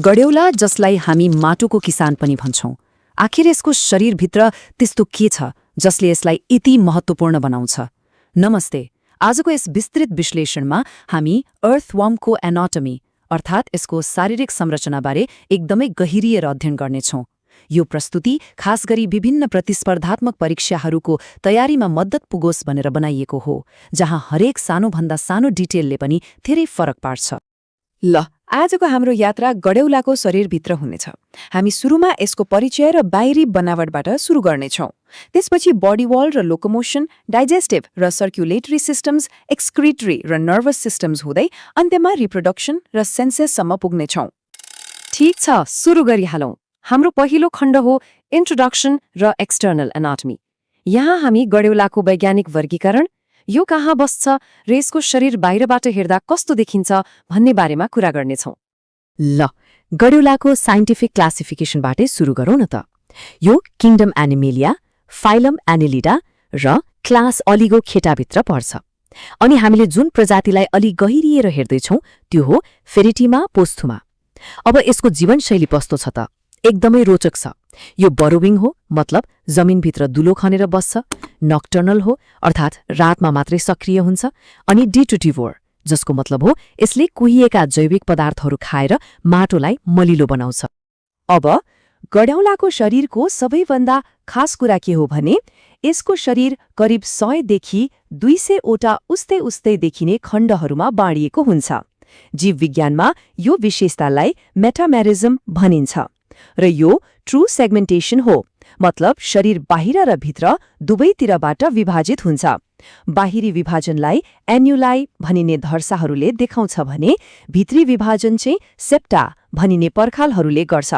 गड्यौला जसलाई हामी माटोको किसान पनि भन्छौं, आखिर यसको शरीरभित्र त्यस्तो के छ जसले यसलाई यति महत्त्वपूर्ण बनाउँछ? नमस्ते। आजको यस विस्तृत विश्लेषणमा हामी अर्थवर्मको एनाटोमी अर्थात् यसको शारीरिक संरचनाबारे एकदमै गहिरिएर अध्ययन गर्नेछौं। यो प्रस्तुति खास गरी विभिन्न प्रतिस्पर्धात्मक परीक्षाहरूको तयारीमा मद्दत पुगोस् भनेर बनाइएको हो, जहाँ हरेक सानोभन्दा सानो डिटेलले पनि धेरै फरक पार्छ। ल, आजको हाम्रो यात्रा गड्यौलाको शरीरभित्र हुनेछ। हामी सुरुमा यसको परिचय र बाहिरी बनावटबाट सुरु गर्नेछौं। त्यसपछि बडी वल र लोकोमोसन, डाइजेस्टिभ र सर्कुलेटरी सिस्टम्स, एक्सक्रिटरी र नर्भस सिस्टम्स हुँदै अन्त्यमा रिप्रोडक्सन र सेन्सेससम्म पुग्नेछौं। ठीक छ, सुरु गरिहालौं। हाम्रो पहिलो खण्ड हो इन्ट्रोडक्सन र एक्सटर्नल एनाटोमी। यहाँ हामी गड्यौलाको वैज्ञानिक वर्गीकरण, यो कहाँ बस्छ र यसको शरीर बाहिरबाट हेर्दा कस्तो देखिन्छ भन्ने बारेमा कुरा गर्नेछौं। ल, गड्यौलाको साइन्टिफिक क्लासिफिकेसनबाटै सुरु गरौँ न त। यो किङडम एनिमेलिया, फाइलम एनिलिडा र क्लास अलिगोखेटाभित्र पर्छ। अनि हामीले जुन प्रजातिलाई अलि गहिरिएर हेर्दैछौं त्यो हो फेरिटिमा पोस्थुमा। अब यसको जीवनशैली कस्तो छ त? एकदमै रोचक छ। यो बरोविङ हो, मतलब जमिनभित्र दुलो खनेर बस्छ। नक्टर्नल हो, अर्थात् रातमा मात्रै सक्रिय हुन्छ। अनि डिट्रिटिभोर, जसको मतलब हो यसले कुहिएका जैविक पदार्थहरू खाएर माटोलाई मलिलो बनाउँछ। अब गड्यौलाको शरीरको सबैभन्दा खास कुरा के हो भने यसको शरीर करिब 100 देखि 200 वटा उस्तै देखिने खण्डहरूमा बाँडिएको हुन्छ। जीवविज्ञानमा यो विशेषतालाई मेटामेरिज्म भनिन्छ र यो ट्रू सेगमेन्टेसन हो, मतलब शरीर बाहिर र भित्र दुवैतिरबाट विभाजित हुन्छ। बाहिरी विभाजनलाई एन्युलाई भनिने धर्साहरूले देखाउँछ भने भित्री विभाजन चाहिँ सेप्टा भनिने पर्खालहरूले गर्छ।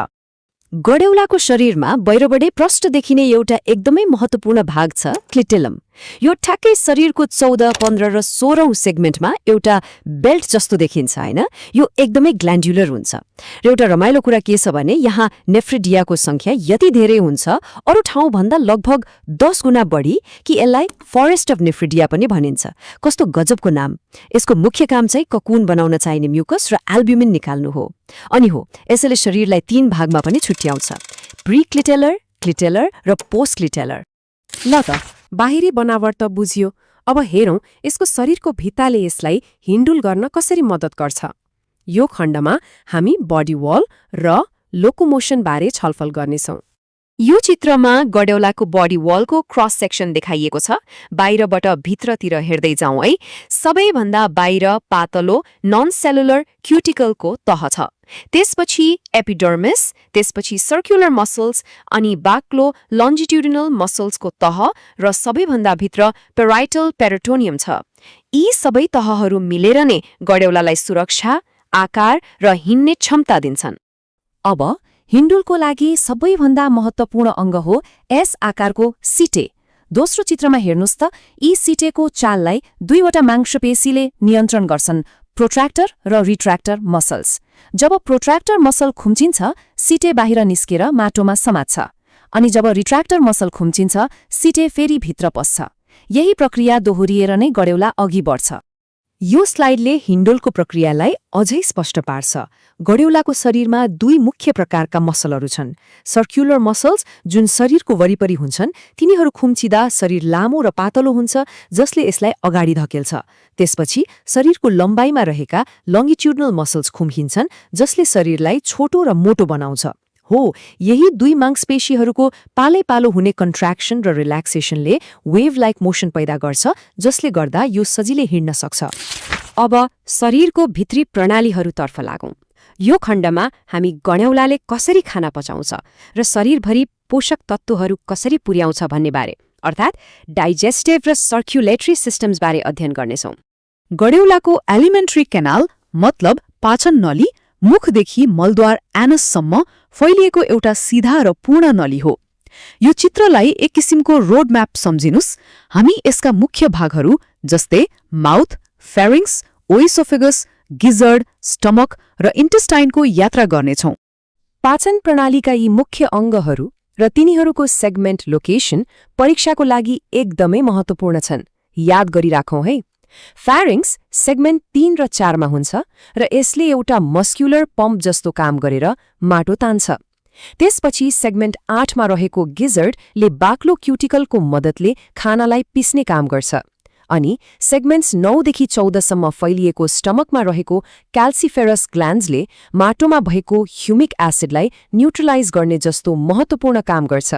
गड्यौलाको शरीरमा बाहिरबाटै प्रष्ट देखिने एउटा एकदमै महत्त्वपूर्ण भाग छ क्लिटेलम। यो ठ्याक्कै शरीरको 14, 15 र 16औं सेगमेन्टमा एउटा बेल्ट जस्तो देखिन्छ, हैन? यो एकदमै ग्ल्यान्डुलर हुन्छ। र एउटा रमाइलो कुरा के छ भने यहाँ नेफ्रिडियाको संख्या यति धेरै हुन्छ, अरू ठाउँभन्दा लगभग 10 गुणा बढी, कि यसलाई फरेस्ट अफ नेफ्रिडिया पनि भनिन्छ। कस्तो गजबको नाम! यसको मुख्य काम चाहिँ ककुन बनाउन चाहिने म्युकस र एल्ब्युमिन निकाल्नु हो। अनि हो, यसैले शरीरलाई 3 भागमा पनि छुट्याउँछ: प्री-क्लिटेलर, क्लिटेलर र पोस्ट-क्लिटेलर। ल त, बाहिरी बनावट त बुझियो। अब हेरौं यसको शरीरको भित्ताले यसलाई हिन्डुल गर्न कसरी मद्दत गर्छ। यो खण्डमा हामी बडी वल र लोकोमोसन बारे छलफल गर्नेछौं। यो चित्रमा गड्यौलाको बडी वलको क्रस सेक्सन देखाइएको छ। बाहिरबाट भित्रतिर हेर्दै जाउँ है। सबैभन्दा बाहिर पातलो नन सेलुलर क्युटिकलको तह छ। त्यसपछि एपिडर्मिस, त्यसपछि सर्कुलर मसल्स, अनि बाक्लो लन्जिट्युडिनल मसल्सको तह र सबैभन्दा भित्र पेराइटल पेरिटोनियम छ। यी सबै तहहरू मिलेर नै गड्यौलालाई सुरक्षा, आकार र हिँड्ने क्षमता दिन्छन्। अब हिन्डुलको लागि सबैभन्दा महत्त्वपूर्ण अङ्ग हो एस आकारको सिटे। दोस्रो चित्रमा हेर्नुस् त, यी सिटेको चाललाई 2वटा मांसपेशीले नियन्त्रण गर्छन्, प्रोट्र्याक्टर र रिट्र्याक्टर मसल्स। जब प्रोट्र्याक्टर मसल खुम्चिन्छ, सिटे बाहिर निस्केर माटोमा समात्छ, अनि जब रिट्र्याक्टर मसल खुम्चिन्छ, सिटे फेरि भित्र पस्छ। यही प्रक्रिया दोहोरिएर नै गड्यौला अघि बढ्छ। यो स्लाइडले हिन्डुलको प्रक्रियालाई अझै स्पष्ट पार्छ। गड्यौलाको शरीरमा 2 मुख्य प्रकारका मसलहरू छन्। सर्कुलर मसल्स, जुन शरीरको वरिपरि हुन्छन्, तिनीहरू खुम्चिँदा शरीर लामो र पातलो हुन्छ, जसले यसलाई अगाडि धकेल्छ। त्यसपछि शरीरको लम्बाइमा रहेका लङ्गिट्युडनल मसल्स खुम्किन्छन्, जसले शरीरलाई छोटो र मोटो बनाउँछ। हो, यही 2 मांसपेशीहरूको पालै-पालो हुने कन्ट्र्याक्सन र रिल्याक्सेसनले वेभ लाइक मोसन पैदा गर्छ, जसले गर्दा यो सजिलै हिँड्न सक्छ। अब शरीरको भित्री प्रणालीहरूतर्फ लागौं। यो खण्डमा हामी गड्यौलाले कसरी खाना पचाउँछ र शरीरभरि पोषक तत्त्वहरू कसरी पुर्याउँछ भन्ने बारे, अर्थात् डाइजेस्टिभ र सर्कुलेटरी सिस्टम्स बारे अध्ययन गर्नेछौं। गड्यौलाको एलिमेन्ट्री केनाल, मतलब पाचन नली, मुखदेखि मलद्वार एनससम्म फैलिएको एउटा सिधा र पूर्ण नली हो। यो चित्रलाई एक किसिमको रोड म्याप सम्झिनुस्। हामी यसका मुख्य भागहरू जस्तै माउथ, फेरिङ्स, ओइसोफेगस, गिजर्ड, स्टमक र इन्टेस्टाइनको यात्रा गर्नेछौं। पाचन प्रणालीका यी मुख्य अङ्गहरू र तिनीहरूको सेगमेन्ट लोकेसन परीक्षाको लागि एकदमै महत्त्वपूर्ण छन्। याद गरिराखौं है। फ्यारिङ्स सेगमेन्ट 3 र 4 मा हुन्छ र यसले एउटा मस्क्युलर पम्प जस्तो काम गरेर माटो तान्छ। त्यसपछि सेगमेन्ट 8 मा रहेको गिजर्डले बाक्लो क्युटिकलको मद्दतले खानालाई पिस्ने काम गर्छ। अनि सेगमेन्ट्स 9 देखि 14 सम्म फैलिएको स्टमकमा रहेको क्याल्सिफेरस ग्ल्यान्ड्सले माटोमा भएको ह्युमिक एसिडलाई न्युट्रलाइज गर्ने जस्तो महत्त्वपूर्ण काम गर्छ।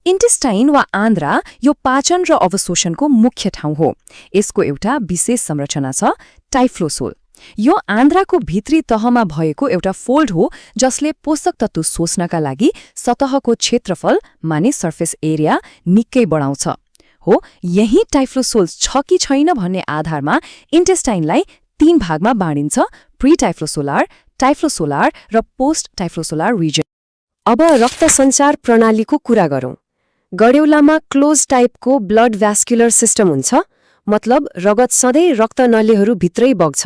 इन्टेस्टाइन वा आन्द्रा यो पाचन र अवशोषणको मुख्य ठाउँ हो। यसको एउटा विशेष संरचना छ, टाइफ्लोसोल। यो आन्द्राको भित्री तहमा भएको एउटा फोल्ड हो जसले पोषक तत्त्व सोच्नका लागि सतहको क्षेत्रफल माने सर्फेस एरिया निकै बढाउँछ। हो, यही टाइफ्लोसोल छ कि छैन भन्ने आधारमा इन्टेस्टाइनलाई 3 भागमा बाँडिन्छ, प्री-टाइफ्लोसोलार, टाइफ्लोसोलार र पोस्ट-टाइफ्लोसोलार रिजन। अब रक्त सञ्चार प्रणालीको कुरा गरौँ। गडेउलामा क्लोज टाइपको ब्लड भ्यास्कुलर सिस्टम हुन्छ, मतलब रगत सधैँ रक्तनलीहरू भित्रै बग्छ।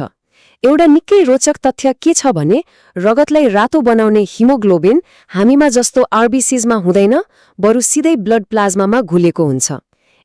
एउटा निकै रोचक तथ्य के छ भने रगतलाई रातो बनाउने हिमोग्लोबिन हामीमा जस्तो आरबीसीजमा हुँदैन, बरु सिधै ब्लड प्लाज्मामा घुलेको हुन्छ।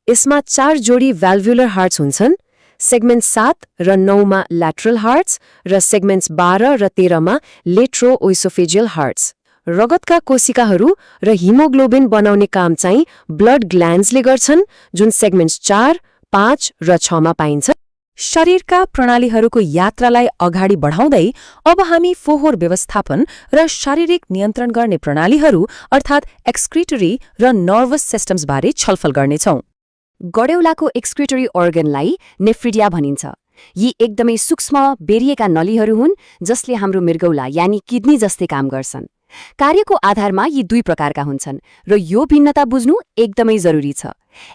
यसमा 4 जोडी भ्याल्भुलर हार्ट्स हुन्छन्, सेगमेन्ट 7 र 9 मा ल्याटरल हार्ट्स र सेगमेन्ट्स 12 र 13 मा लेट्रोओइसोफेजियल हार्ट्स। रगतका कोशिकाहरू र हिमोग्लोबिन बनाउने काम चाहिँ ब्लड ग्ल्यान्ड्सले गर्छन्, जुन सेगमेन्ट्स 4, 5 र 6 मा पाइन्छ। शरीरका प्रणालीहरूको यात्रालाई अगाडि बढाउँदै अब हामी फोहोर व्यवस्थापन र शारीरिक नियन्त्रण गर्ने प्रणालीहरू अर्थात् एक्सक्रिटरी र नर्भस सिस्टम्स बारे छलफल गर्नेछौँ। गडेउलाको एक्सक्रिटरी अर्गनलाई नेफ्रिडिया भनिन्छ। यी एकदमै सूक्ष्म बेरिएका नलीहरू हुन् जसले हाम्रो मृगौला यानि किडनी जस्तै काम गर्छन्। कार्यको आधारमा यी 2 प्रकारका हुन्छन् र यो भिन्नता बुझ्नु एकदमै जरुरी छ।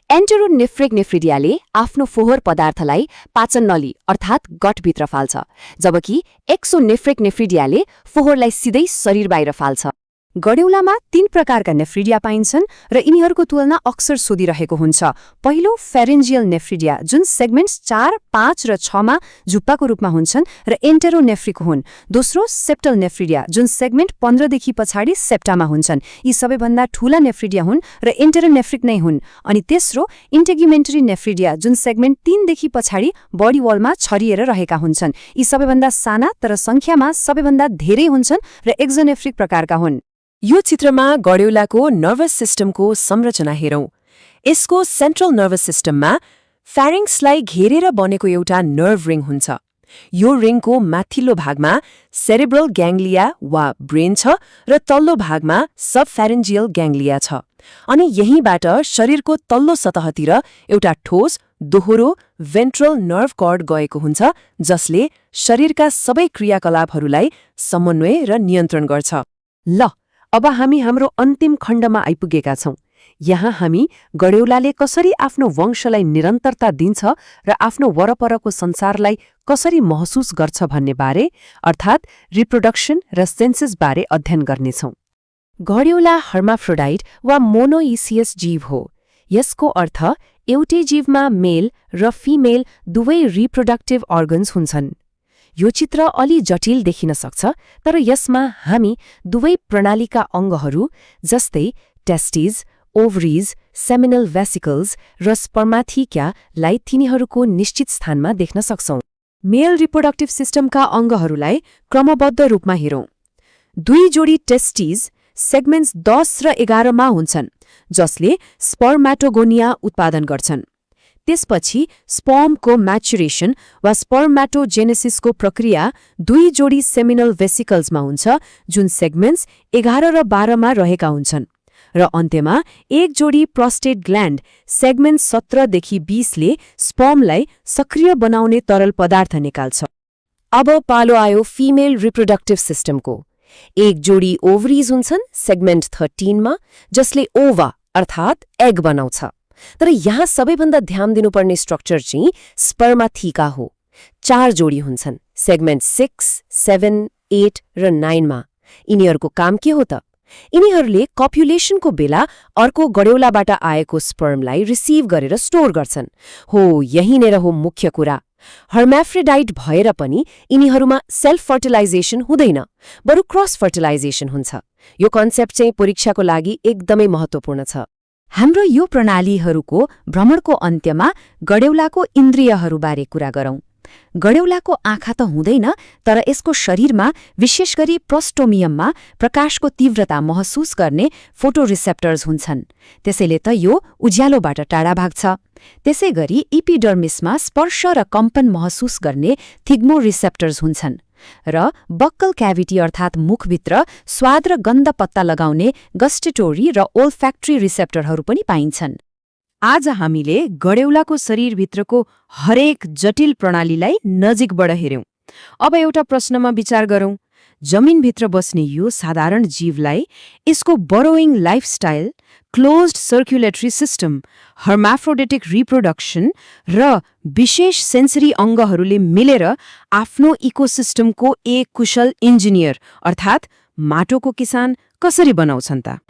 एन्टेरोनेफ्रिक नेफ्रिडियाले आफ्नो फोहोर पदार्थलाई पाचन नली अर्थात् गटभित्र फाल्छ, जबकि एक्सोनेफ्रिक नेफ्रिडियाले फोहोरलाई सिधै शरीर बाहिर फाल्छ। गडेउलामा 3 प्रकारका नेफ्रिडिया पाइन्छन् र यिनीहरूको तुलना अक्सर सोधिरहेको हुन्छ। पहिलो फेरेन्जियल नेफ्रिडिया जुन सेगमेन्ट्स 4, 5 र 6 मा जुप्पाको रूपमा हुन्छन् र एन्टेरोनेफ्रिक हुन्। दोस्रो सेप्टल नेफ्रिडिया जुन सेगमेन्ट 15 देखि पछाडि सेप्टामा हुन्छन्। यी सबैभन्दा ठूला नेफ्रिडिया हुन् र एन्टेरोनेफ्रिक नै हुन्। अनि तेस्रो इन्टेग्युमेन्टरी नेफ्रिडिया जुन सेगमेन्ट 3 देखि पछाडि बडी वलमा छरिएर रहेका हुन्छन्। यी सबैभन्दा साना तर संख्यामा सबैभन्दा धेरै हुन्छन् र एक्जोनेफ्रिक प्रकारका हुन्। यो चित्रमा गडेउलाको नर्भस सिस्टमको संरचना हेरौँ। यसको सेन्ट्रल नर्भस सिस्टममा फ्यारिङ्सलाई घेरेर बनेको एउटा नर्भ रिङ हुन्छ। यो रिङको माथिल्लो भागमा सेरेब्रल ग्याङ्ग्लिया वा ब्रेन छ र तल्लो भागमा सबफ्यारेन्जियल ग्याङ्ग्लिया छ। अनि यहीँबाट शरीरको तल्लो सतहतिर एउटा ठोस दोहोरो भेन्ट्रल नर्भ कर्ड गएको हुन्छ जसले शरीरका सबै क्रियाकलापहरूलाई समन्वय र नियन्त्रण गर्छ। ल अब हामी हाम्रो अन्तिम खण्डमा आइपुगेका छौं। यहाँ हामी गडेउलाले कसरी आफ्नो वंशलाई निरन्तरता दिन्छ र आफ्नो वरपरको संसारलाई कसरी महसुस गर्छ भन्ने बारे अर्थात् रिप्रोडक्सन र सेन्सस बारे अध्ययन गर्नेछौं। गडेउला हर्माफ्रोडाइट वा मोनोइसियस जीव हो। यसको अर्थ एउटै जीवमा मेल र फिमेल दुवै रिप्रोडक्टिभ अर्गन्स हुन्छन्। यो चित्र अलि जटिल देखिन सक्छ, तर यसमा हामी दुवै प्रणालीका अंगहरू जस्तै टेस्टिज, ओभरिज, सेमिनल भेसिकल्स र स्पर्माथिक्यालाई तिनीहरूको निश्चित स्थानमा देख्न सक्छौं। मेल रिप्रोडक्टिभ सिस्टमका अंगहरूलाई क्रमबद्ध रूपमा हेरौं। 2 जोडी टेस्टिज सेगमेन्ट्स 10 र 11 मा हुन्छन् जसले स्पर्माटोगोनिया उत्पादन गर्छन्। त्यसपछि स्पर्मको म्याचुरेसन वा स्पर्माटोजेनेसिसको प्रक्रिया 2 जोडी सेमिनल भेसिकल्समा हुन्छ जुन सेगमेन्ट्स 11 र 12 मा रहेका हुन्छन् र अन्त्यमा 1 जोडी प्रोस्टेट ग्ल्यान्ड सेगमेन्ट 17 देखि 20 ले स्पर्मलाई सक्रिय बनाउने तरल पदार्थ निकाल्छ। अब पालो आयो फिमेल रिप्रोडक्टिभ सिस्टमको। 1 जोडी ओभरिज हुन्छन् सेगमेन्ट 13 मा जसले ओभा अर्थात् एग बनाउँछ। तर यहाँ सबैभन्दा ध्यान दिनुपर्ने स्ट्रक्चर चाहिँ स्पर्माथिका हो। 4 जोडी हुन्छन् सेगमेन्ट 6, 7, 8 र 9 मा। यिनीहरूको काम के हो त? यिनीहरूले कपुलेसनको बेला अर्को गडेउलाबाट आएको स्पर्मलाई रिसिभ गरेर स्टोर गर्छन्। हो, यही नै हो मुख्य कुरा। हर्माफ्रोडाइट भएर पनि यिनीहरूमा सेल्फ फर्टिलाइजेसन हुँदैन, बरु क्रस फर्टिलाइजेसन हुन्छ। यो कन्सेप्ट चाहिँ परीक्षाको लागि एकदमै महत्त्वपूर्ण छ। हाम्रो यो प्रणालीहरूको भ्रमणको अन्त्यमा गडेउलाको इन्द्रियहरूबारे कुरा गरौं। गडेउलाको आँखा त हुँदैन, तर यसको शरीरमा विशेष गरी प्रोस्टोमियममा प्रकाशको तीव्रता महसुस गर्ने फोटोरिसेप्टर्स हुन्छन्। त्यसैले त यो उज्यालोबाट टाढा भाग्छ। त्यसै गरी इपिडर्मिसमा स्पर्श र कम्पन महसुस गर्ने थिग्मोरिसेप्टर्स हुन्छन् र बक्कल क्याभिटी अर्थात् मुखभित्र स्वाद र गन्ध पत्ता लगाउने गस्टेटोरी र ओल्फ्याक्ट्री रिसेप्टरहरू पनि पाइन्छन्। आज हामीले गडेउलाको शरीरभित्रको हरेक जटिल प्रणालीलाई नजिकबाट हेर्यौं। अब एउटा प्रश्नमा विचार गरौं। जमिनभित्र बस्ने यो साधारण जीवलाई यसको burrowing lifestyle, closed circulatory system, hermaphroditic reproduction र विशेष सेन्सरी अङ्गहरूले मिलेर आफ्नो इकोसिस्टमको एक कुशल इन्जिनियर अर्थात् माटोको किसान कसरी बनाउँछन् त?